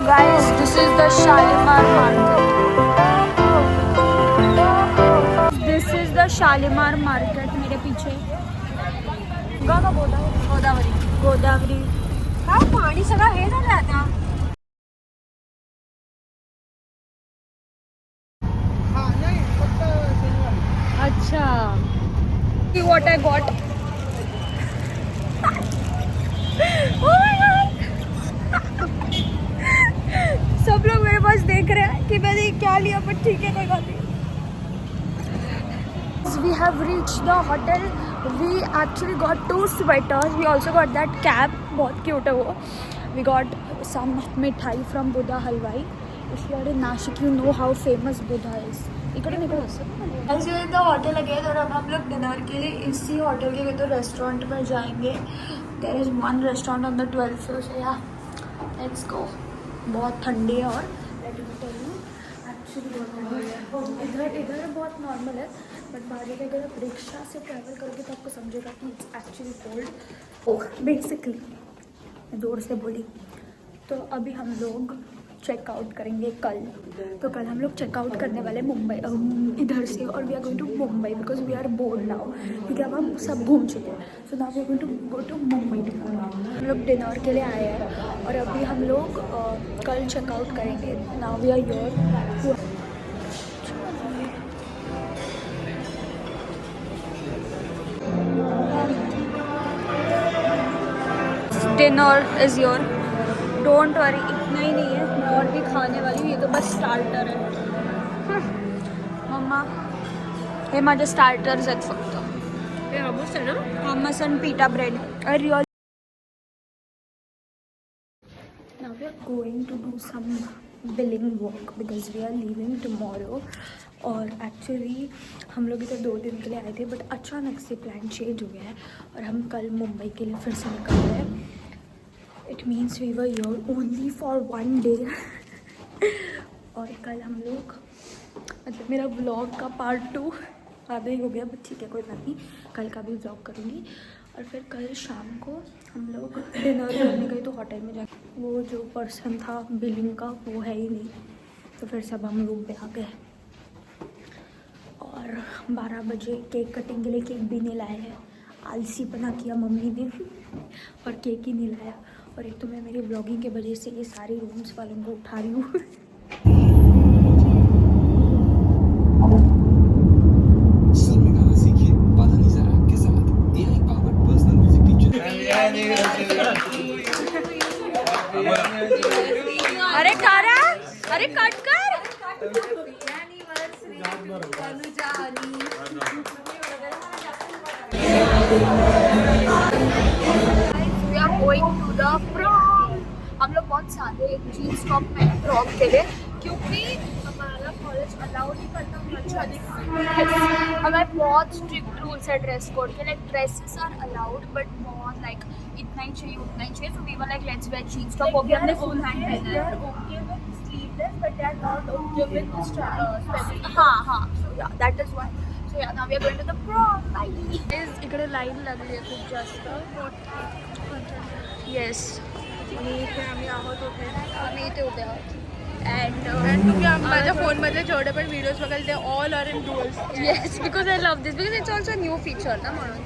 Guys, this is the Shalimar market. This is the Shalimar market. मेरे पीछे गोदावरी गोदावरी काय पाणी सगळं हे झालं आता. अच्छा what I got. Oh my God. सब लोग मेरे पास देख रहे हैं कि मैंने क्या लिया, पर ठीक है कोई बात नहीं. We have reached the hotel. We actually got 2 sweaters. We also got that cap. बहुत cute है वो. We got some mithai from Buddha Halwai. If you are in Nashik, you know how famous Buddha is. इकडे निकलो. As you in the hotel again, और अब हम लोग dinner के लिए इसी होटल के तो रेस्टोरेंट में जाएंगे. There is one restaurant on the 12th floor. So yeah, let's go. बहुत ठंडी है और इधर बहुत नॉर्मल है, बट बाहर अगर आप रिक्शा से ट्रैवल करोगे तो आपको समझेगा कि it's actually cold. Oh basically मैं जोर से बोली. तो अभी हम लोग चेकआउट करेंगे कल. तो कल हम लोग चेकआउट करने वाले मुंबई इधर से, और we are going to Mumbai because we are bored now. ठीक है, अब हम सब घूम चुके हैं. So now we are going to go to Mumbai. हम लोग डिनर के लिए आए हैं और अभी हम लोग कल चेकआउट करेंगे. Now we are your dinner is your. Don't worry, इतना ही नहीं है, मैं और भी खाने वाली हूँ. ये तो बस स्टार्टर है. मम्मा हे माझे स्टार्टर्स आहेत फक्त. हे हमस आहे ना, हमस आणि pita bread. Real. Now we are going to do some billing work because we are leaving tomorrow. और एक्चुअली हम लोग इधर 2 दिन के लिए आए थे, बट अचानक से प्लान चेंज हो गया है और हम कल मुंबई के लिए फिर से निकल रहे हैं. It means we were here only for 1 day. और कल हम लोग मतलब मेरा ब्लॉग का पार्ट 2 आधा ही हो गया, बट ठीक है कोई बात नहीं, कल का भी ब्लॉग करूँगी. और फिर कल शाम को हम लोग डिनर करने गए तो होटल में जाके वो जो पर्सन था बिलिंग का वो है ही नहीं. तो फिर सब हम रूम पे आ गए और 12 बजे केक कटिंग के लिए केक भी नहीं लाए हैं. आलसीपना किया मम्मी ने और केक ही नहीं लाया. और एक तो मैं मेरी ब्लॉगिंग के वजह से ये सारे रूम्स वालों को उठा रही हूँ. अरे कारा, अरे कट कर. We are going to the prom. हम लोग बहुत सारे जीन्स टॉप में प्रॉम के लिए, क्योंकि हमारा कॉलेज अलाउ नहीं करता हमारे बहुत स्ट्रिक्ट रूल्स है ड्रेस कोड के. Like dresses are allowed but बहुत लाइक इतना ही चाहिए उतना ही चाहिए. So we were like let's wear jeans top. वो भी हमने फुल हैंड पहना है. हाँ हाँ, that is why. So yeah, now we are going to the prom. इकडे लाईन लागली आहे खूप जास्त. येस, आणि इथे आम्ही आहोत होते, आम्ही इथे होते आहोत. अँड तुम्ही माझ्या फोनमधले जेवढे पण व्हिडिओज बघाल ते all are in duals. Yes, because I love this, because it's also new feature ना, म्हणून.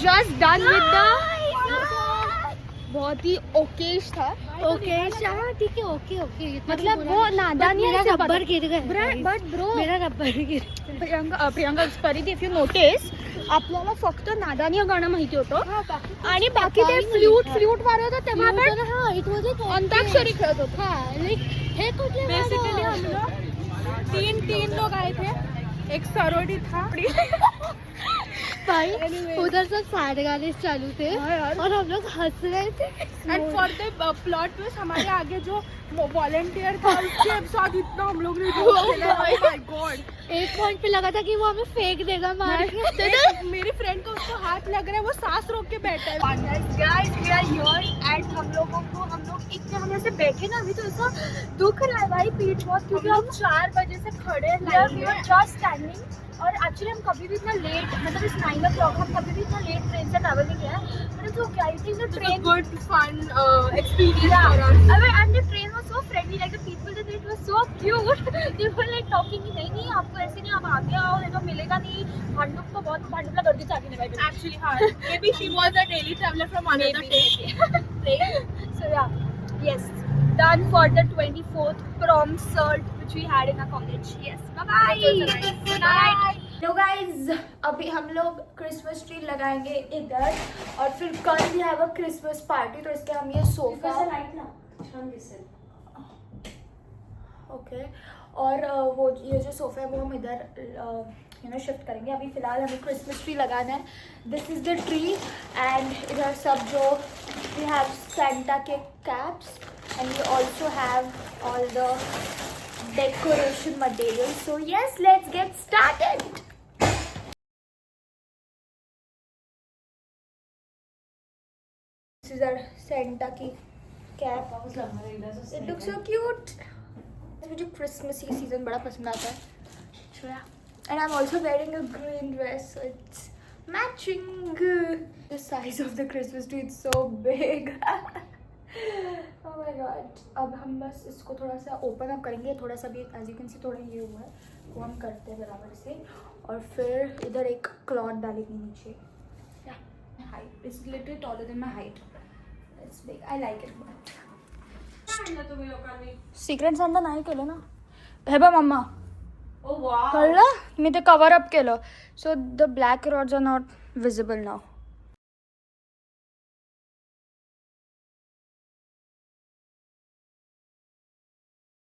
जस्ट डन विद द बहुत ही ओकेश था. ओकेश, हाँ ठीक है, ओके ओके. मतलब वो नादानी है, रबर गिर गए. बट ब्रो मेरा रबर गिर. प्रियंका परिधी, इफ यू नोटिस आपल्याला फक्त नादानी गाणं माहिती होतं आणि बाकी ते फ्लूट वाजवत होते तेव्हा आपण अंताक्षरी खेळत होतो. हाँ लाइक हे कुठले बेसिकली हम लोग तीन लोग आए थे. एक सरोडी था भाई, उधर सब सैड गाने चालू थे और हम लोग हंस रहे थे. And for the plot twist हमारे आगे जो वॉलंटियर था उसके साथ इतना हम लोग ने एक पॉइंट पे लगा था कि वो हमें फेंक देगा मार के। मेरी फ्रेंड को उसको हाथ लग रहा है, वो सांस रोक के बैठा है। हम लोग इतने हम ऐसे बैठे ना, अभी तो ऐसा दुख रहा है भाई पीठ बहुत, क्योंकि हम 4 बजे से खड़े हैं जस्ट स्टैंडिंग। और एक्चुअली हम कभी भी इतना लेट, मतलब इस 9 o'clock हम कभी भी इतना लेट ट्रेन से ट्रैवल नहीं किया है, मतलब तो क्या ही थी train good fun experience. and the train was so friendly, like the people that it was so cute. They were like talking कि नहीं आपको ऐसे नहीं, आप आगे आओ, नहीं तो मिलेगा नहीं। भांडुप तो बहुत, भांडुप का गर्दी चाहती है भाई एक्चुअली। हाँ, maybe she was a daily traveler from another state. So yeah, yes, done for the 24th prom cert which we had in our college. Yes, bye bye. Good night. Hello guys, अभी हम लोग Christmas tree लगाएंगे इधर, और फिर कल भी have a Christmas party, तो इसके हम ये सोफा ओके और वो ये जो सोफा है वो हम इधर शिफ्ट करेंगे। अभी फिलहाल हमें क्रिसमस ट्री लगाना है। This is the tree and इधर सब जो वी हैव सेंटा के caps and we also have all the decoration material. So yes, let's get started. This is our Santa की cap. It looks so cute. मुझे Christmas ही season बड़ा पसंद आता है। And I am also wearing a green dress, so it's matching. The size of the Christmas tree it's so big. Oh my God. अब हम बस इसको थोड़ा सा ओपन अप करेंगे, थोड़ा सा भी एज यू कैन सी थोड़ा ये हुआ है, वो हम करते हैं बराबर से, और फिर इधर एक क्लॉथ डालेंगे नीचे। Height it's little taller than my height, it's big, I like it. But secret Santa नाही केलं ना हे बा मम्मा, कळलं मी ते कवर अप केलं, so the black rods are not visible now.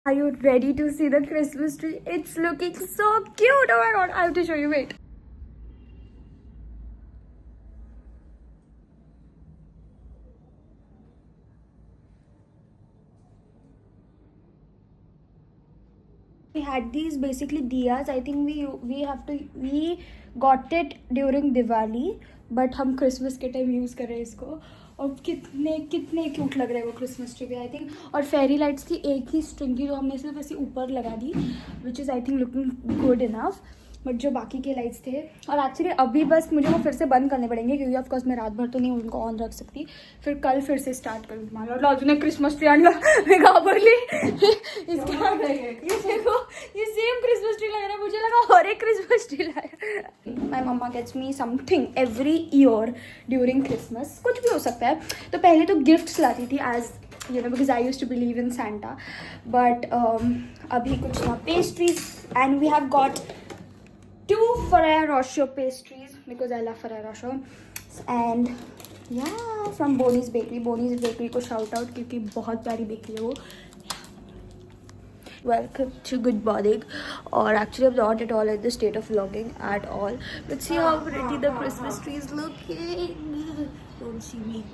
Are you ready to see the Christmas tree? It's looking so cute. Oh my god, I have to show you. Wait. We had these basically diyas. I think we got it during Diwali, but हम Christmas के time use कर रहे हैं इसको, और कितने cute लग रहे हैं वो क्रिसमस ट्री पे आई थिंक. और फेरी लाइट्स की एक ही स्ट्रिंग थी जो हमने सिर्फ ऐसे ऊपर लगा दी, which is I think looking good enough. But जो बाकी के लाइट्स थे, और एक्चुअली अभी बस मुझे वो फिर से बंद करने पड़ेंगे क्योंकि ऑफकोर्स मैं रात भर तो नहीं उनको ऑन रख सकती. फिर कल फिर से स्टार्ट करूँगी. मान लो लाजू ने क्रिसमस ट्री आणला, मैं घाबरली. इसके बाद ये देखो ये सेम क्रिसमस ट्री लग रहा है, मुझे लगा और एक क्रिसमस ट्री लगा. My mama gets me something every year during Christmas. कुछ भी हो सकता है. तो पहले तो गिफ्ट्स लाती थी as you know because I used to believe in Santa, but abhi kuch na pastries, and we have got 2 Ferrero Rocher pastries because I love Ferrero Rocher, and yeah, from Bonnie's Bakery. Bonnie's Bakery को shout out क्योंकि बहुत प्यारी bakery है वो. Welcome to Good Morning. Or actually I'm not at all in the state of vlogging at all. Let's see how pretty the Christmas tree is looking. Don't see me.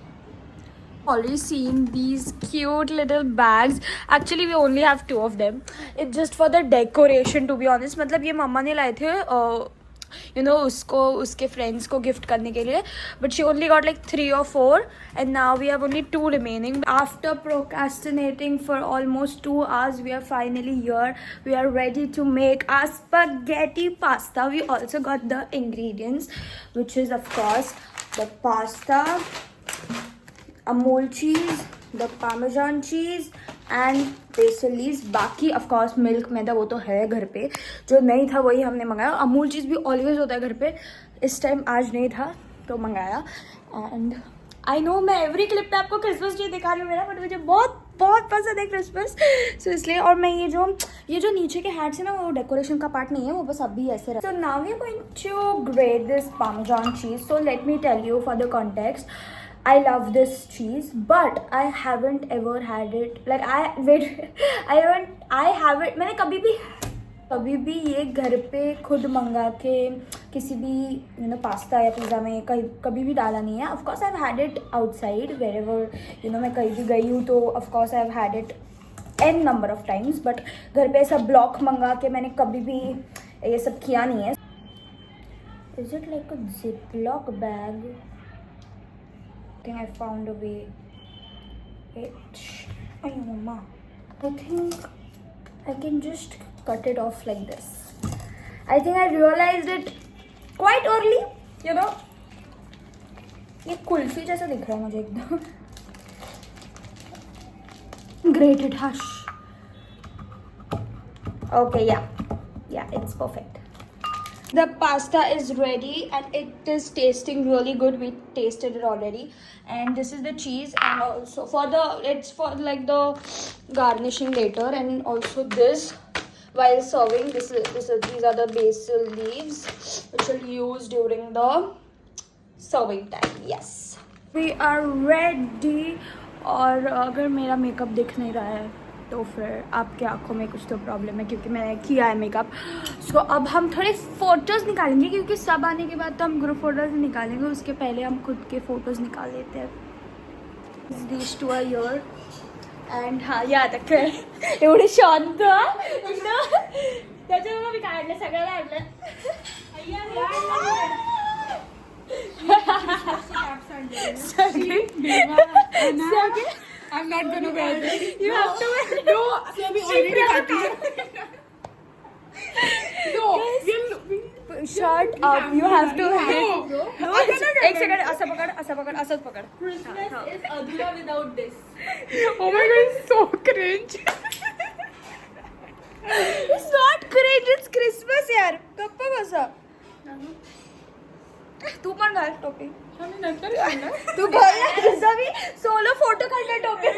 Already seen these cute little bags. Actually we only have 2 of them. It's just for the decoration to be honest. मतलब ये मम्मा ने लाए थे you know उसको उसके friends को gift करने के लिए, but she only got like 3 or 4, and now we have only 2 remaining. After procrastinating for almost 2 hours, we are finally here. We are ready to make our spaghetti pasta. We also got the ingredients, which is of course the pasta, Amul cheese, the Parmesan cheese and basil leaves. बाकी of course milk मैदा वो तो है घर पे, जो नहीं था वही हमने मंगाया. अमूल चीज़ भी ऑलवेज होता है घर पे, इस टाइम आज नहीं था तो मंगाया. एंड आई नो मैं एवरी क्लिप पे आपको क्रिसमस ट्री दिखा रही हूँ मेरा, बट मुझे बहुत बहुत पसंद है क्रिसमस, सो इसलिए. और मैं ये जो नीचे के हैट्स है ना, वो डेकोरेशन का पार्ट नहीं है, वो बस अभी ऐसे रहा. So now we are going to grate this parmesan cheese. So let me tell you for the context, I love this cheese, but I haven't ever had it. Like I haven't. मैंने कभी भी ये घर पे खुद मंगा के किसी भी पास्ता या पिज़्ज़ा में कभी भी डाला नहीं है. Of course I've had it outside wherever मैं कहीं भी गई हूँ तो of course I've had it n number of times, but घर पे ऐसा ब्लॉक मंगा के मैंने कभी भी ये सब किया नहीं है. Is it like a Ziploc bag? I think I found a way. Ay, mama. I think I can just cut it off like this. I think I realized it quite early, you know. ये कुल्फी जैसा दिख रहा है मुझे एकदम. Grated hash. Okay, yeah, it's perfect. The pasta is ready and it is tasting really good. We tasted it already, and this is the cheese, and also it's for like the garnishing later, and also this while serving. These are the basil leaves which will use during the serving time. Yes, we are ready. और अगर मेरा makeup दिख नहीं रहा है तो फिर आपके आंखों में कुछ तो प्रॉब्लम है, क्योंकि मैंने किया है मेकअप. सो अब हम थोड़े फोटोज़ निकालेंगे, क्योंकि सब आने के बाद तो हम ग्रुप फोटोज़ निकालेंगे. उसके पहले हम खुद के फोटोज़ निकाल लेते हैं. These two are here. And हाँ याद रखें एवढे शांत त्याच्यामुळे मी काढलं सगळं काढलं. I'm not gonna wear this. You have to wear. No, so we already cut it. No, Shut up. You have to. No. एक सेकंड असं पकड असंच पकड. Christmas is adhura without this. Oh my god, it's so cringe. It's not cringe. It's Christmas यार. गप्पा बसा. तू पण घाल टोपी. आम्ही नंतर घालणार. तू घाल तुझा मी सोलो फोटो काढला टोपी.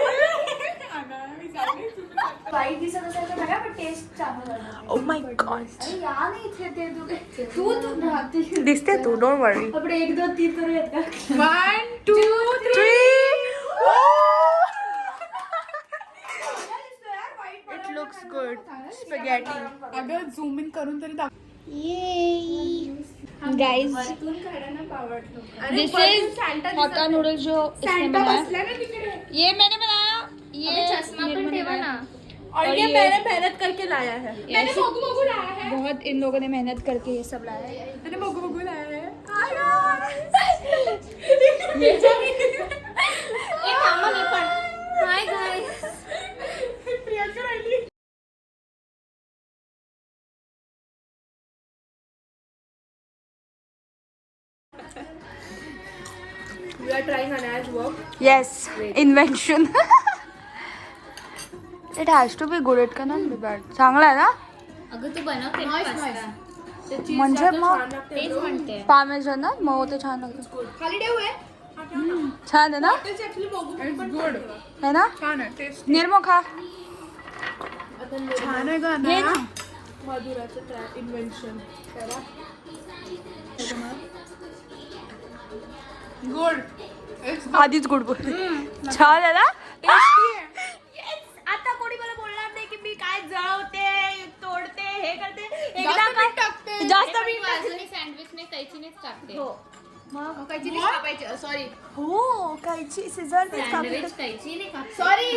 वाईट दिसत असेल तर बघा, पण टेस्ट चांगला झाला. Oh my god. अरे या नाही इथे ते तू राहते. दिसते तू, don't worry. आपण 1 2 3 करूयात का? 1 2 3. It looks good. Spaghetti. अगं झूम इन करून तरी दाखव. Guys this is hakka noodles जो इसने बनाया. ये मैंने बनाया. ये चश्मा पण ठेवा ना. और ये मैंने मेहनत करके लाया है. मैंने मोगू लाया है. बहुत इन लोगों ने मेहनत करके ये सब लाया है. मैंने मोगू लाया है. Hi guys. प्रियंका राहिली. We are trying Anay's work. Yes, invention. It has to be good. It cannot be bad. चांगला आहे ना? अगं तू बनवते ना पास्ता म्हणजे मग तेच म्हणते पामेजन ना, मग ते छान लागतं. हॉलिडे हुए. छान आहे ना? It's actually मोगू It's good. है ना? छान आहे टेस्ट. निर्मो खा. छान आहे का हे ना? ना. मधुराचं ट्रॅप इन्व्हेन्शन करा. Good. It's good. आधीच गुड बोल. छान आहे ना? आता कोणी मला बोलणार नाही की मी काय जळवते, तोडते, हे करते. एकदा मीठ टाकते. जास्त मीठ टाकते. वाजनी सँडविचने कैचीनेच कापते हो. मग कैची कापायची. सॉरी हो कैची सिझर सँडविच कैचीने कापते सॉरी